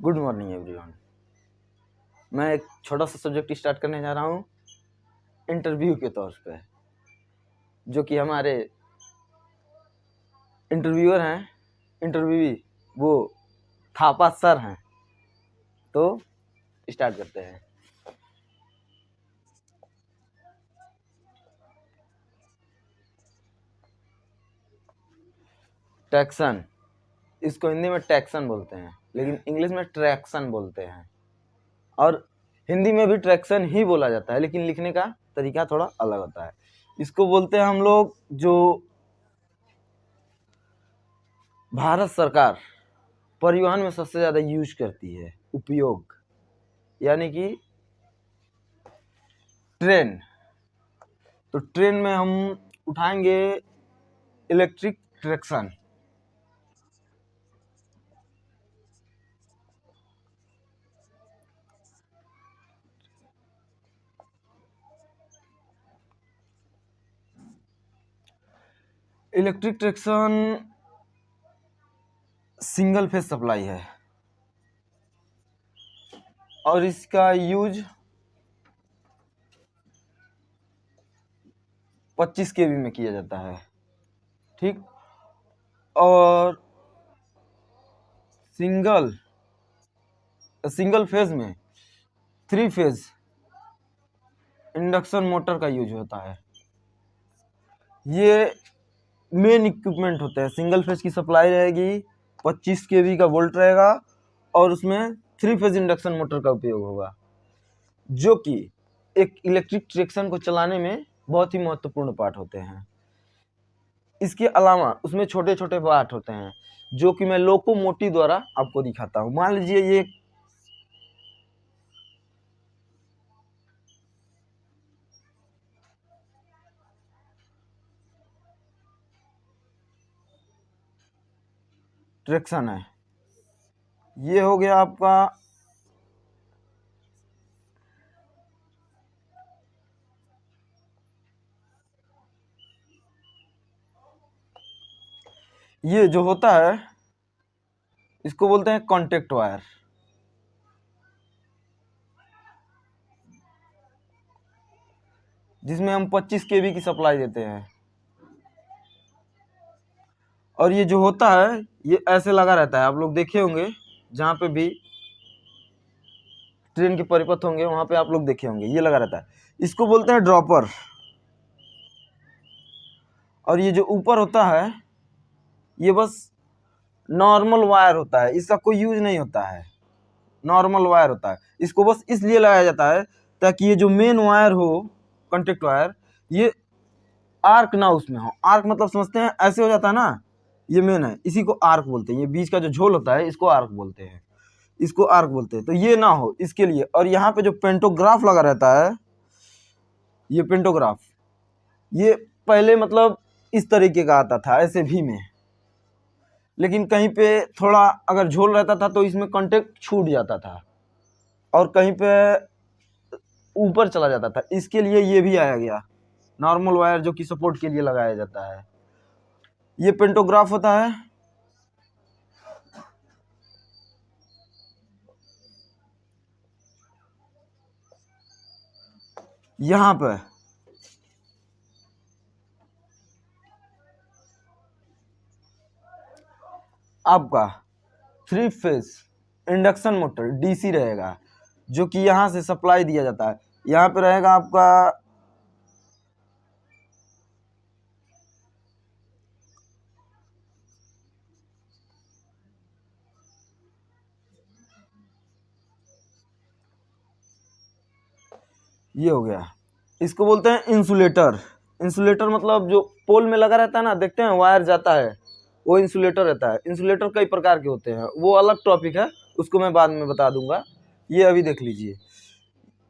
Good morning everyone. मैं एक छोटा सा सब्जेक्ट स्टार्ट करने जा रहा हूँ इंटरव्यू के तौर पे, जो कि हमारे इंटरव्यूअर हैं, इंटरव्यूई वो थापा सर हैं। तो स्टार्ट करते हैं। ट्रैक्शन, इसको हिंदी में टैक्सन बोलते हैं, लेकिन इंग्लिश में ट्रैक्शन बोलते हैं। और हिंदी में भी ट्रैक्शन ही बोला जाता है, लेकिन लिखने का तरीका थोड़ा अलग होता है। इसको बोलते हैं हम लोग, जो भारत सरकार परिवहन में सबसे ज़्यादा यूज करती है, उपयोग, यानी कि ट्रेन। तो ट्रेन में हम उठाएंगे electric traction. Electric traction single phase supply है और इसका यूज 25 kV में किया जाता है, ठीक। और सिंगल फेज में 3 फेज इंडक्शन मोटर का यूज होता है। ये मेन इक्विपमेंट होते हैं। सिंगल फेज की सप्लाई रहेगी, 25 kV का वोल्ट रहेगा और उसमें 3 फेज इंडक्शन मोटर का उपयोग होगा, जो कि एक इलेक्ट्रिक ट्रैक्शन को चलाने में बहुत ही महत्वपूर्ण पार्ट होते हैं। इसके अलावा उसमें छोटे छोटे पार्ट होते हैं, जो कि मैं लोकोमोटिव द्वारा आपको दिखाता हूँ। मान लीजिए ये ट्रैक्शन है, ये हो गया आपका ये जो होता है इसको बोलते हैं कॉन्टेक्ट वायर। जिसमें हम 25 kV की सप्लाई देते हैं। और ये जो होता है ये ऐसे लगा रहता है, आप लोग देखे होंगे जहाँ पे भी ट्रेन के परिपथ होंगे वहाँ पे आप लोग देखे होंगे, ये लगा रहता है। इसको बोलते हैं ड्रॉपर। और ये जो ऊपर होता है ये बस नॉर्मल वायर होता है, इसका कोई यूज नहीं होता है, नॉर्मल वायर होता है। इसको बस इसलिए लगाया जाता है ताकि ये जो मेन वायर हो, कॉन्टेक्ट वायर, ये आर्क ना उसमें हो। आर्क मतलब समझते हैं, ऐसे हो जाता है ना, ये मेन है, इसी को आर्क बोलते हैं। ये बीच का जो झोल होता है इसको आर्क बोलते हैं, इसको आर्क बोलते हैं। तो ये ना हो इसके लिए। और यहाँ पे जो पेंटोग्राफ लगा रहता है, ये पेंटोग्राफ, ये पहले मतलब इस तरीके का आता था, ऐसे भी में, लेकिन कहीं पे थोड़ा अगर झोल रहता था तो इसमें कांटेक्ट छूट जाता था और कहीं पे ऊपर चला जाता था। इसके लिए ये भी आया गया, नॉर्मल वायर जो कि सपोर्ट के लिए लगाया जाता है। ये पेंटोग्राफ होता है। यहाँ पे आपका 3 फेज इंडक्शन मोटर डीसी रहेगा, जो कि यहाँ से सप्लाई दिया जाता है। यहाँ पे रहेगा आपका ये हो गया, इसको बोलते हैं इंसुलेटर। इंसुलेटर मतलब जो पोल में लगा रहता है ना, देखते हैं वायर जाता है, वो इंसुलेटर रहता है। इंसुलेटर कई प्रकार के होते हैं, वो अलग टॉपिक है, उसको मैं बाद में बता दूंगा। ये अभी देख लीजिए,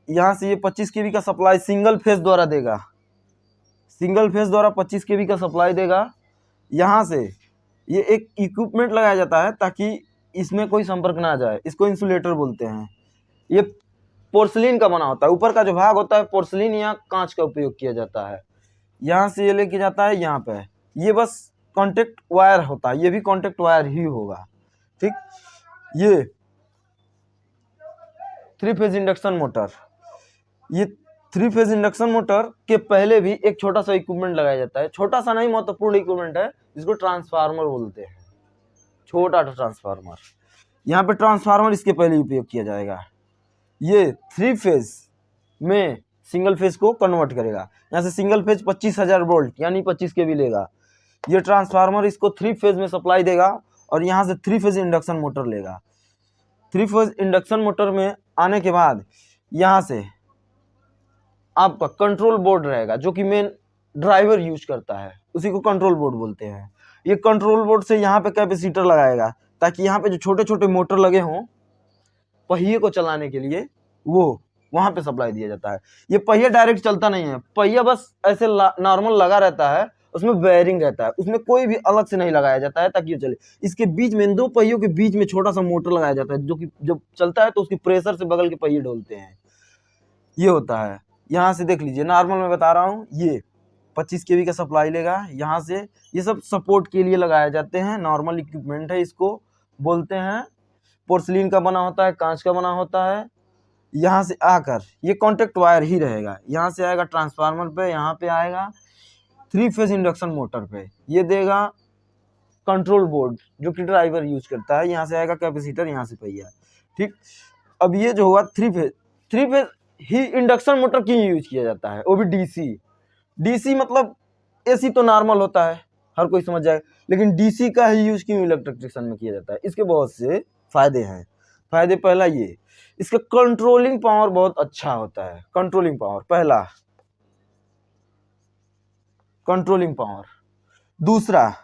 यहाँ से ये 25 kV का सप्लाई सिंगल फेज द्वारा देगा, सिंगल फेज द्वारा 25 kV का सप्लाई देगा। यहाँ से ये एक इक्विपमेंट लगाया जाता है ताकि इसमें कोई संपर्क ना जाए, इसको इंसुलेटर बोलते हैं। ये पोर्सलिन का बना होता है, ऊपर का जो भाग होता है पोर्सलिन या कांच का उपयोग किया जाता है। यहाँ से ये लेके जाता है यहाँ पे, ये बस कांटेक्ट वायर होता है, ये भी कांटेक्ट वायर ही होगा, ठीक। ये थ्री फेज इंडक्शन मोटर, ये थ्री फेज इंडक्शन मोटर के पहले भी एक छोटा सा इक्विपमेंट लगाया जाता है, छोटा सा नहीं महत्वपूर्ण इक्विपमेंट है, जिसको ट्रांसफार्मर बोलते हैं, छोटा ट्रांसफार्मर। यहाँ पे ट्रांसफार्मर इसके पहले उपयोग किया जाएगा। ये थ्री फेज में सिंगल फेज को कन्वर्ट करेगा। यहाँ से सिंगल फेज 25,000 वोल्ट यानी 25 kV लेगा। ये ट्रांसफार्मर इसको थ्री फेज में सप्लाई देगा और यहाँ से थ्री फेज इंडक्शन मोटर लेगा। थ्री फेज इंडक्शन मोटर में आने के बाद यहाँ से आपका कंट्रोल बोर्ड रहेगा, जो कि मेन ड्राइवर यूज करता है, उसी को कंट्रोल बोर्ड बोलते हैं। ये कंट्रोल बोर्ड से यहाँ पे कैपेसिटर लगाएगा, ताकि यहाँ पे जो छोटे छोटे मोटर लगे हों पहिए को चलाने के लिए, वो वहाँ पे सप्लाई दिया जाता है। ये पहिया डायरेक्ट चलता नहीं है, पहिया बस ऐसे नॉर्मल लगा रहता है, उसमें बेयरिंग रहता है, उसमें कोई भी अलग से नहीं लगाया जाता है ताकि ये चले। इसके बीच में, दो पहियों के बीच में छोटा सा मोटर लगाया जाता है, जो कि जब चलता है तो उसकी प्रेशर से बगल के पहिए डोलते हैं, ये होता है। यहाँ से देख लीजिए, नॉर्मल मैं बता रहा हूँ, ये 25 kV का सप्लाई लेगा यहाँ से। ये सब सपोर्ट के लिए लगाए जाते हैं, नॉर्मल इक्विपमेंट है, इसको बोलते हैं। पोर्सिलीन का बना होता है, कांच का बना होता है। यहाँ से आकर ये कॉन्टेक्ट वायर ही रहेगा, यहाँ से आएगा ट्रांसफार्मर पे, यहाँ पे आएगा थ्री फेज इंडक्शन मोटर पे, ये देगा कंट्रोल बोर्ड जो कि ड्राइवर यूज करता है, यहाँ से आएगा कैपेसिटर, यहाँ से पहिया। ठीक, अब ये जो हुआ थ्री फेज ही इंडक्शन मोटर क्यों यूज किया जाता है, वो भी डीसी मतलब एसी तो नॉर्मल होता है, हर कोई समझ जाए, लेकिन डीसी का ही यूज क्यों इलेक्ट्रिक में किया जाता है? इसके बहुत से फायदे हैं। फायदे पहला ये, इसका कंट्रोलिंग पावर बहुत अच्छा होता है। कंट्रोलिंग पावर पहला, कंट्रोलिंग पावर। दूसरा,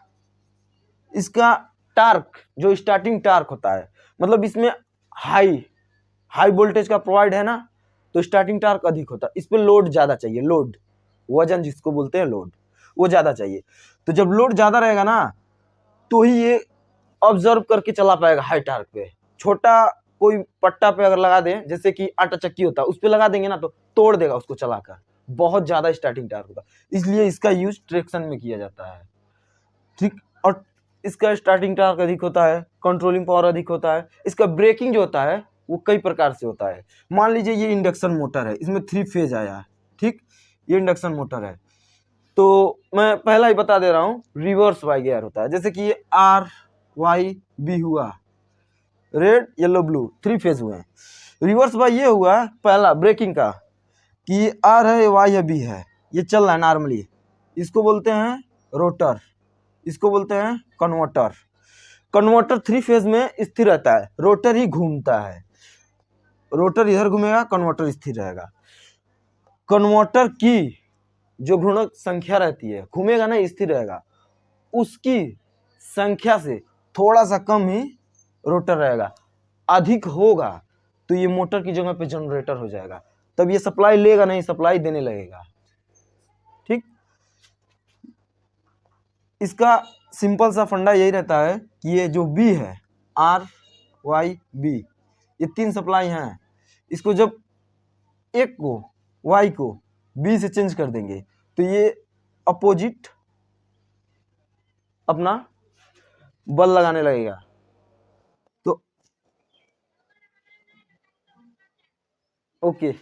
इसका टार्क, जो स्टार्टिंग टार्क होता है, मतलब इसमें हाई वोल्टेज का प्रोवाइड है ना, तो स्टार्टिंग टार्क अधिक होता है। इस पर लोड ज़्यादा चाहिए, लोड, वजन जिसको बोलते हैं लोड, वो ज़्यादा चाहिए। तो जब लोड ज़्यादा रहेगा ना, तो ही ये ऑब्जर्व करके चला पाएगा हाई टार्क पे। छोटा कोई पट्टा पे अगर लगा दें, जैसे कि आटा चक्की होता है, उस पर लगा देंगे ना तो तोड़ देगा उसको चलाकर, बहुत ज़्यादा स्टार्टिंग टार्क होगा, इसलिए इसका यूज ट्रैक्शन में किया जाता है। ठीक, और इसका स्टार्टिंग टार्क अधिक होता है, कंट्रोलिंग पावर अधिक होता है। इसका ब्रेकिंग जो होता है वो कई प्रकार से होता है। मान लीजिए ये इंडक्शन मोटर है, इसमें थ्री फेज आया है, ठीक, ये इंडक्शन मोटर है, तो मैं पहला ही बता दे रहा हूँ, रिवर्स वाई गियर होता है। जैसे कि ये RYB हुआ, red yellow blue, three phase हुए हैं। रिवर्स वाई ये हुआ पहला ब्रेकिंग का, कि R है, Y है, B है, ये चल रहा है नॉर्मली, इसको बोलते हैं रोटर, इसको बोलते हैं कन्वर्टर। कन्वर्टर थ्री फेज में स्थिर रहता है, रोटर ही घूमता है, रोटर इधर घूमेगा, कन्वर्टर स्थिर रहेगा। कन्वर्टर की जो घूर्णक संख्या रहती है, घूमेगा ना, स्थिर रहेगा, उसकी संख्या से थोड़ा सा कम ही रोटर रहेगा। अधिक होगा तो ये मोटर की जगह पे जनरेटर हो जाएगा, तब ये सप्लाई लेगा नहीं, सप्लाई देने लगेगा। ठीक, इसका सिंपल सा फंडा यही रहता है कि ये जो B है, RYB, ये तीन सप्लाई हैं, इसको जब एक को, Y को B से चेंज कर देंगे तो ये अपोजिट अपना बल लगाने लगेगा। तो ओके।